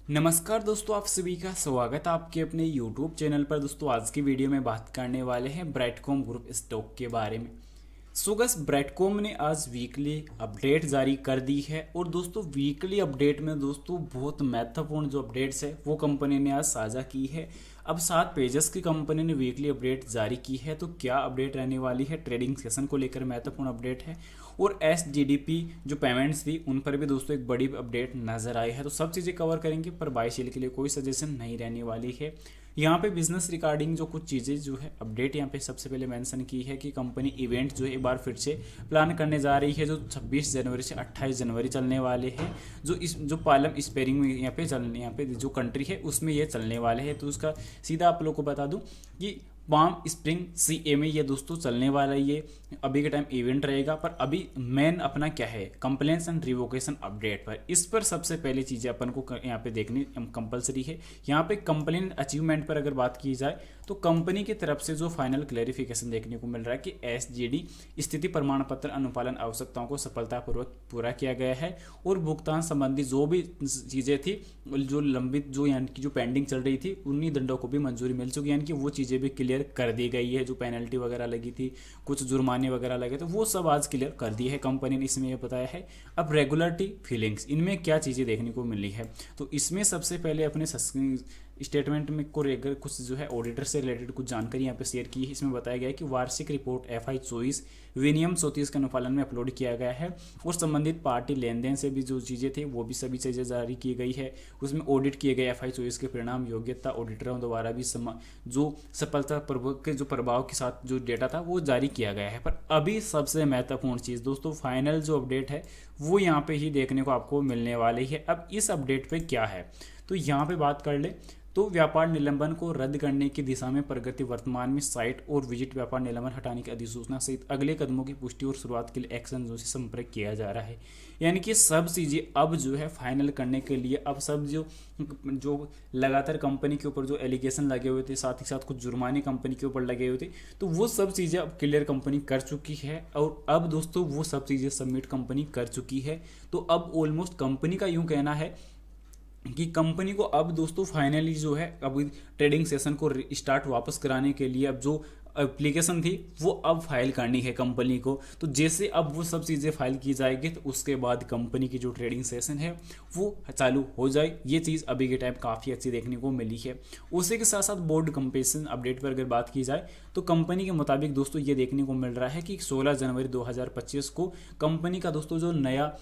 नमस्कार दोस्तों, आप सभी का स्वागत है आपके अपने YouTube चैनल पर। दोस्तों आज की वीडियो में बात करने वाले हैं ब्राइटकॉम ग्रुप स्टॉक के बारे में। सो गस ब्राइटकॉम ने आज वीकली अपडेट जारी कर दी है और दोस्तों वीकली अपडेट में दोस्तों बहुत महत्वपूर्ण जो अपडेट्स है वो कंपनी ने आज साझा की है। अब 7 पेजेस की कंपनी ने वीकली अपडेट जारी की है, तो क्या अपडेट रहने वाली है? ट्रेडिंग सेशन को लेकर महत्वपूर्ण अपडेट है और SGDP जो पेमेंट्स थी उन पर भी दोस्तों एक बड़ी अपडेट नजर आई है। तो सब चीज़ें कवर करेंगे, पर बाय सेल के लिए कोई सजेशन नहीं रहने वाली है। यहाँ पे बिजनेस रिगार्डिंग जो कुछ चीज़ें जो है अपडेट यहाँ पे सबसे पहले मेंशन की है कि कंपनी इवेंट जो है एक बार फिर से प्लान करने जा रही है, जो 26 जनवरी से 28 जनवरी चलने वाले हैं। जो पालम स्पेरिंग में यहाँ पे जो कंट्री है उसमें ये चलने वाले हैं। तो उसका सीधा आप लोग को बता दूं कि पाम स्प्रिंग CA में ये दोस्तों चलने वाला ये अभी के टाइम इवेंट रहेगा। पर अभी मेन अपना क्या है, कंप्लेंट्स एंड रिवोकेशन अपडेट पर, इस पर सबसे पहली चीज़ें अपन को यहाँ पे देखनी कंपलसरी है। यहाँ पे कंप्लेंट अचीवमेंट पर अगर बात की जाए तो कंपनी की तरफ से जो फाइनल क्लैरिफिकेशन देखने को मिल रहा है कि SGD स्थिति प्रमाण पत्र अनुपालन आवश्यकताओं को सफलतापूर्वक पूरा किया गया है और भुगतान संबंधी जो भी चीज़ें थी जो लंबित जो यानी कि जो पेंडिंग चल रही थी उन्हीं दंडों को भी मंजूरी मिल चुकी है, यानी कि वो चीज़ें भी क्लियर कर दी गई है। जो पेनल्टी वगैरह लगी थी, कुछ जुर्माने वगैरह लगे थे, वो सब आज क्लियर कर दी है कंपनी ने, इसमें ये बताया है। अब रेगुलरिटी फीलिंग्स, इनमें क्या चीज़ें देखने को मिली है, तो इसमें सबसे पहले अपने स्टेटमेंट में को लेकर कुछ जो है ऑडिटर से रिलेटेड कुछ जानकारी यहाँ पे शेयर की है। इसमें बताया गया है कि वार्षिक रिपोर्ट FI 24 विनियम 34 के अनुपालन में अपलोड किया गया है और संबंधित पार्टी लेन देन से भी जो चीज़ें थी वो भी सभी चीज़ें जारी की गई है। उसमें ऑडिट किए गए FI 24 के परिणाम योग्यता ऑडिटरों द्वारा भी जो सफलतापूर्वक के जो प्रभाव के साथ जो डेटा था वो जारी किया गया है। पर अभी सबसे महत्वपूर्ण चीज़ दोस्तों, फाइनल जो अपडेट है वो यहाँ पे ही देखने को आपको मिलने वाली है। अब इस अपडेट पे क्या है, तो यहाँ पे बात कर ले तो व्यापार निलंबन को रद्द करने की दिशा में प्रगति, वर्तमान में साइट और विजिट व्यापार निलंबन हटाने की अधिसूचना सहित अगले कदमों की पुष्टि और शुरुआत के लिए एक्शन जो से संपर्क किया जा रहा है। यानी कि सब चीज़ें अब जो है फाइनल करने के लिए अब सब जो लगातार कंपनी के ऊपर जो एलिगेशन लगे हुए थे, साथ ही साथ कुछ जुर्माने कंपनी के ऊपर लगे हुए थे, तो वो सब चीज़ें अब क्लियर कंपनी कर चुकी है और अब दोस्तों वो सब चीज़ें सबमिट कंपनी कर चुकी है। तो अब ऑलमोस्ट कंपनी का यूँ कहना है कि कंपनी को अब दोस्तों फाइनली जो है अब ट्रेडिंग सेशन को स्टार्ट वापस कराने के लिए अब जो एप्लीकेशन थी वो अब फाइल करनी है कंपनी को। तो जैसे अब वो सब चीज़ें फाइल की जाएगी तो उसके बाद कंपनी की जो ट्रेडिंग सेशन है वो चालू हो जाए। ये चीज़ अभी के टाइम काफ़ी अच्छी देखने को मिली है। उसी के साथ साथ बोर्ड कंपेंसेशन अपडेट पर अगर बात की जाए तो कंपनी के मुताबिक दोस्तों ये देखने को मिल रहा है कि 16 जनवरी 2025 को कंपनी का दोस्तों जो नया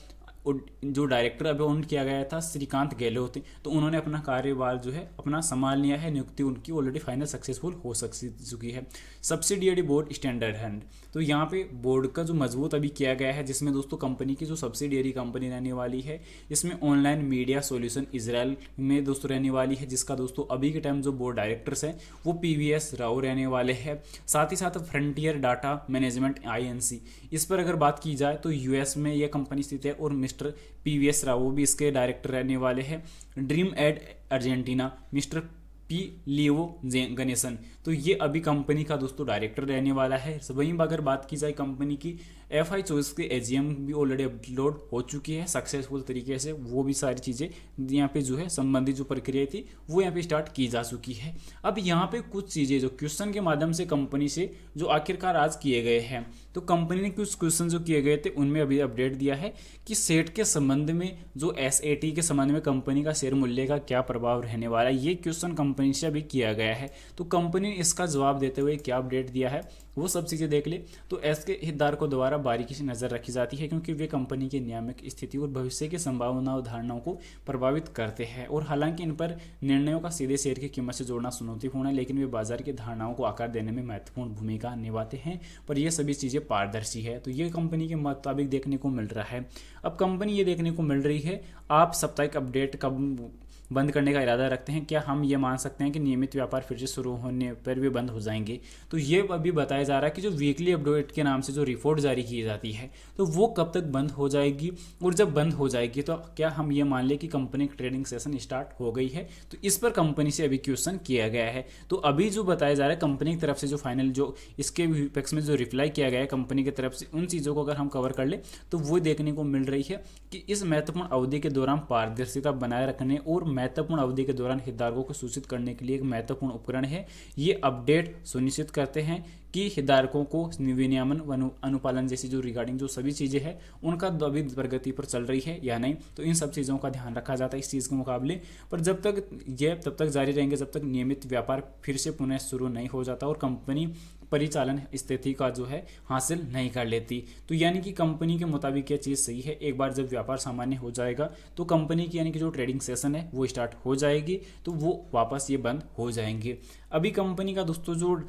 जो डायरेक्टर अपॉइंट किया गया था श्रीकांत गहलोत, तो उन्होंने अपना कार्यभार जो है अपना संभाल लिया है। नियुक्ति उनकी ऑलरेडी फाइनल सक्सेसफुल हो चुकी है। सब्सिडियरी बोर्ड स्टैंडर्ड हैंड, तो यहाँ पे बोर्ड का जो मजबूत अभी किया गया है, जिसमें दोस्तों कंपनी की जो सब्सिडियरी कंपनी रहने वाली है इसमें ऑनलाइन मीडिया सॉल्यूशन इजराइल में दोस्तों रहने वाली है, जिसका दोस्तों अभी के टाइम जो बोर्ड डायरेक्टर्स हैं वो PVS राव रहने वाले हैं। साथ ही साथ फ्रंटियर डाटा मैनेजमेंट INC, इस पर अगर बात की जाए तो US में यह कंपनी स्थित है और मिस्टर PVS राव वो भी इसके डायरेक्टर रहने वाले हैं। Dream ed Argentina mister P Leo Ganesan, तो ये अभी कंपनी का दोस्तों डायरेक्टर रहने वाला है। वहीं अगर बात की जाए कंपनी की FI 24 के AGM भी ऑलरेडी अपलोड हो चुकी है सक्सेसफुल तरीके से, वो भी सारी चीज़ें यहाँ पे जो है संबंधित जो प्रक्रिया थी वो यहाँ पे स्टार्ट की जा चुकी है। अब यहाँ पे कुछ चीज़ें जो क्वेश्चन के माध्यम से कंपनी से जो आखिरकार आज किए गए हैं, तो कंपनी ने कुछ क्वेश्चन जो किए गए थे उनमें अभी अपडेट दिया है कि सेट के संबंध में जो SAT के संबंध में कंपनी का शेयर मूल्य का क्या प्रभाव रहने वाला है, ये क्वेश्चन कंपनी से अभी किया गया है। तो कंपनी ने इसका जवाब देते हुए क्या अपडेट दिया है वो सब चीज़ें देख ले। तो इसके हितधारकों द्वारा बारीकी से नज़र रखी जाती है क्योंकि वे कंपनी की नियामक स्थिति और भविष्य की संभावना और धारणाओं को प्रभावित करते हैं, और हालांकि इन पर निर्णयों का सीधे शेयर की कीमत से जोड़ना चुनौतीपूर्ण है, लेकिन वे बाजार की धारणाओं को आकार देने में महत्वपूर्ण भूमिका निभाते हैं। पर यह सभी चीज़ें पारदर्शी है, तो ये कंपनी के मुताबिक देखने को मिल रहा है। अब कंपनी ये देखने को मिल रही है, आप साप्ताहिक अपडेट कब बंद करने का इरादा रखते हैं? क्या हम ये मान सकते हैं कि नियमित व्यापार फिर से शुरू होने पर भी बंद हो जाएंगे? तो ये अभी बताया जा रहा है कि जो वीकली अपडेट के नाम से जो रिपोर्ट जारी की जाती है तो वो कब तक बंद हो जाएगी, और जब बंद हो जाएगी तो क्या हम ये मान लें कि कंपनी की ट्रेडिंग सेशन स्टार्ट हो गई है? तो इस पर कंपनी से अभी क्वेश्चन किया गया है। तो अभी जो बताया जा रहा है कंपनी की तरफ से जो फाइनल जो इसके विपक्ष में जो रिप्लाई किया गया है कंपनी की तरफ से, उन चीज़ों को अगर हम कवर कर ले तो वो देखने को मिल रही है कि इस महत्वपूर्ण अवधि के दौरान पारदर्शिता बनाए रखने और महत्वपूर्ण अवधि के दौरान हितधारकों को सूचित करने के लिए एक महत्वपूर्ण उपकरण है। ये अपडेट सुनिश्चित करते हैं कि हितधारकों को विनियमन अनुपालन जैसी जो रिगार्डिंग जो सभी चीज़ें हैं उनका अभी प्रगति पर चल रही है या नहीं, तो इन सब चीज़ों का ध्यान रखा जाता है इस चीज़ के मुकाबले। पर जब तक ये तब तक जारी रहेंगे जब तक नियमित व्यापार फिर से पुनः शुरू नहीं हो जाता और कंपनी परिचालन स्थिति का जो है हासिल नहीं कर लेती। तो यानी कि कंपनी के मुताबिक यह चीज़ सही है, एक बार जब व्यापार सामान्य हो जाएगा तो कंपनी की यानी कि जो ट्रेडिंग सेशन है वो स्टार्ट हो जाएगी, तो वो वापस ये बंद हो जाएंगे। अभी कंपनी का दोस्तों जो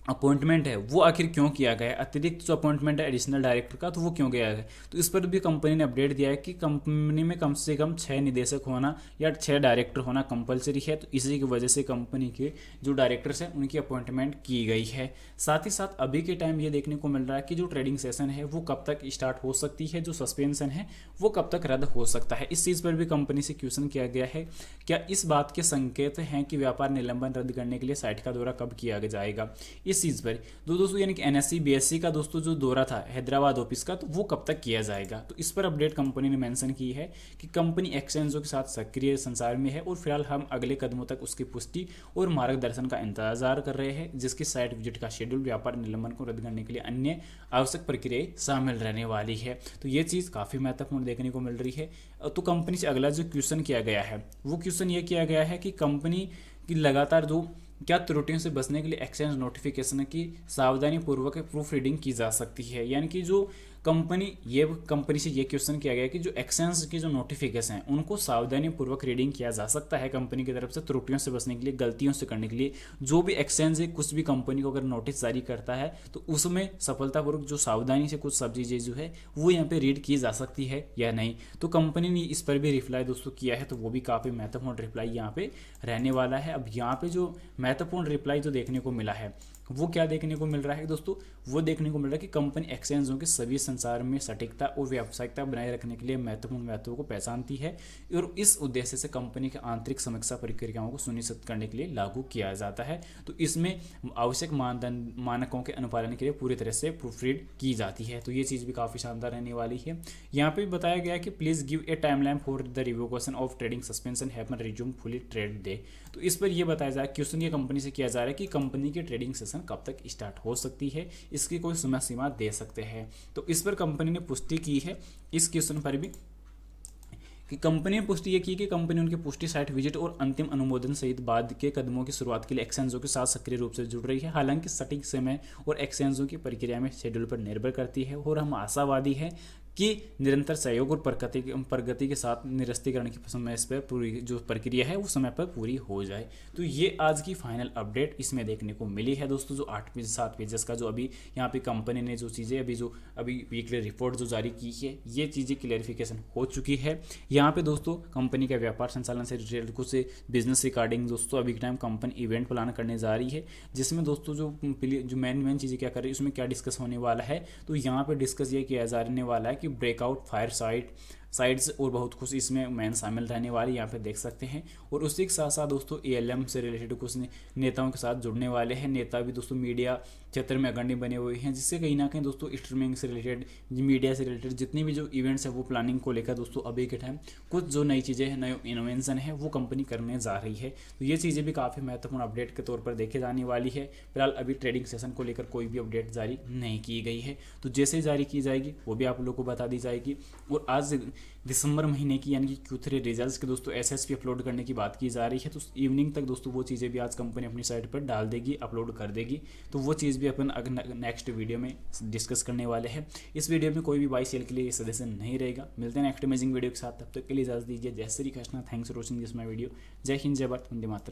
अपॉइंटमेंट है वो आखिर क्यों किया गया है, अतिरिक्त जो अपॉइंटमेंट है एडिशनल डायरेक्टर का, तो वो क्यों गया है, तो इस पर भी कंपनी ने अपडेट दिया है कि कंपनी में कम से कम 6 निदेशक होना या 6 डायरेक्टर होना कंपलसरी है। तो इसी की वजह से कंपनी के जो डायरेक्टर्स हैं उनकी अपॉइंटमेंट की गई है। साथ ही साथ अभी के टाइम ये देखने को मिल रहा है कि जो ट्रेडिंग सेशन है वो कब तक स्टार्ट हो सकती है, जो सस्पेंशन है वो कब तक रद्द हो सकता है। इस चीज़ पर भी कंपनी से क्वेश्चन किया गया है, क्या इस बात के संकेत हैं कि व्यापार निलंबन रद्द करने के लिए साइट का दौरा कब किया जाएगा। इस चीज़ पर दोस्तों यानी कि एनएससी बीएससी का दोस्तों जो दौरा था हैदराबाद ऑफिस का, तो वो कब तक किया जाएगा। तो इस पर अपडेट कंपनी ने मेंशन की है कि कंपनी एक्सचेंजों के साथ सक्रिय संसार में है और फिलहाल हम अगले कदमों तक उसकी पुष्टि और मार्गदर्शन का इंतजार कर रहे हैं, जिसकी साइट विजिट का शेड्यूल व्यापार निलंबन को रद्द करने के लिए अन्य आवश्यक प्रक्रियाएं शामिल रहने वाली है। तो ये चीज़ काफ़ी महत्वपूर्ण देखने को मिल रही है। तो कंपनी से अगला जो क्वेश्चन किया गया है वो क्वेश्चन ये किया गया है कि कंपनी की लगातार जो क्या त्रुटियों से बचने के लिए एक्सचेंज नोटिफिकेशन की सावधानी पूर्वक प्रूफ रीडिंग की जा सकती है। यानी कि जो कंपनी से ये क्वेश्चन किया गया है कि जो एक्सचेंज की जो नोटिफिकेशन है उनको सावधानी पूर्वक रीडिंग किया जा सकता है कंपनी की तरफ से त्रुटियों से बचने के लिए, गलतियों से करने के लिए। जो भी एक्सचेंज है कुछ भी कंपनी को अगर नोटिस जारी करता है तो उसमें सफलतापूर्वक जो सावधानी से कुछ सब चीज़ें जो है वो यहाँ पे रीड की जा सकती है या नहीं। तो कंपनी ने इस पर भी रिप्लाई दोस्तों किया है, तो वो भी काफ़ी महत्वपूर्ण रिप्लाई यहाँ पे रहने वाला है। अब यहाँ पे जो महत्वपूर्ण रिप्लाई जो देखने को मिला है वो क्या देखने को मिल रहा है दोस्तों, वो देखने को मिल रहा है कि कंपनी एक्सचेंजों के सभी संसार में सटीकता और व्यावसायिकता बनाए रखने के लिए महत्वपूर्ण महत्वों को पहचानती है और इस उद्देश्य से कंपनी के आंतरिक समीक्षा प्रक्रियाओं को सुनिश्चित करने के लिए लागू किया जाता है। तो इसमें आवश्यक मानकों के अनुपालन के लिए पूरी तरह से प्रूफ रीड की जाती है। तो ये चीज़ भी काफ़ी शानदार रहने वाली है। यहाँ पे भी बताया गया है कि please give a timeline for the revocation of trading suspension happen resume fully trade day. तो इस पर यह बताया जाए क्वेश्चन ये कंपनी से किया जा रहा है कि कंपनी की ट्रेडिंग सेशन कब तक स्टार्ट हो सकती है, इसकी कोई समय सीमा दे सकते हैं। तो इस पर कंपनी ने पुष्टि की है इस क्वेश्चन पर भी कि कंपनी ने पुष्टि ये की कि कंपनी उनकी पुष्टि साइट विजिट और अंतिम अनुमोदन सहित बाद के कदमों की शुरुआत के लिए एक्सचेंजों के साथ सक्रिय रूप से जुड़ रही है। हालांकि सटीक समय और एक्सचेंजों की प्रक्रिया में शेड्यूल पर निर्भर करती है और हम आशावादी हैं कि निरंतर सहयोग और प्रगति के साथ निरस्तीकरण की समय पर पूरी जो प्रक्रिया है वो समय पर पूरी हो जाए। तो ये आज की फाइनल अपडेट इसमें देखने को मिली है दोस्तों। जो 8 पेज 7 पेजेस का जो अभी यहाँ पे कंपनी ने जो चीज़ें अभी वीकली रिपोर्ट जो जारी की है ये चीज़ें क्लैरिफिकेशन हो चुकी है। यहाँ पे दोस्तों कंपनी का व्यापार संचालन से रिलेटेड कुछ बिजनेस रिगार्डिंग दोस्तों अभी टाइम कंपनी इवेंट प्लान करने जा रही है, जिसमें दोस्तों जो मेन चीज़ें क्या कर रही है उसमें क्या डिस्कस होने वाला है। तो यहाँ पे डिस्कस ये किया जाने वाला है कि ब्रेकआउट फायर साइड्स और बहुत कुछ इसमें मैन शामिल रहने वाले यहाँ पे देख सकते हैं। और उसी के साथ साथ दोस्तों ALM से रिलेटेड कुछ नेताओं के साथ जुड़ने वाले हैं। नेता भी दोस्तों मीडिया क्षेत्र में अग्रणी बने हुए हैं, जिससे कहीं ना कहीं दोस्तों स्ट्रीमिंग से रिलेटेड मीडिया से रिलेटेड जितनी भी जो इवेंट्स है वो प्लानिंग को लेकर दोस्तों अभी के टाइम कुछ जो नई चीज़ें हैं, नए इनोवेशन है वो कंपनी करने जा रही है। तो ये चीज़ें भी काफ़ी महत्वपूर्ण अपडेट के तौर पर देखे जाने वाली है। फिलहाल अभी ट्रेडिंग सेशन को लेकर कोई भी अपडेट जारी नहीं की गई है, तो जैसे जारी की जाएगी वो भी आप लोगों को बता दी जाएगी। और आज दिसंबर महीने की यानी कि Q3 रिजल्ट्स के दोस्तों SSP अपलोड करने की बात की जा रही है। तो इवनिंग तक दोस्तों वो चीज़ें भी आज कंपनी अपनी साइट पर डाल देगी, अपलोड कर देगी। तो वो चीज़ भी अपन नेक्स्ट वीडियो में डिस्कस करने वाले हैं। इस वीडियो में कोई भी बाई सेल के लिए सजेशन नहीं रहेगा। मिलते हैं नेक्स्ट अमेजिंग वीडियो के साथ, तब तक के लिए इजाजत दीजिए। जय Shri Krishna, thanks for watching this my video. जय हिंद, जय भारत, वंदे मातरम।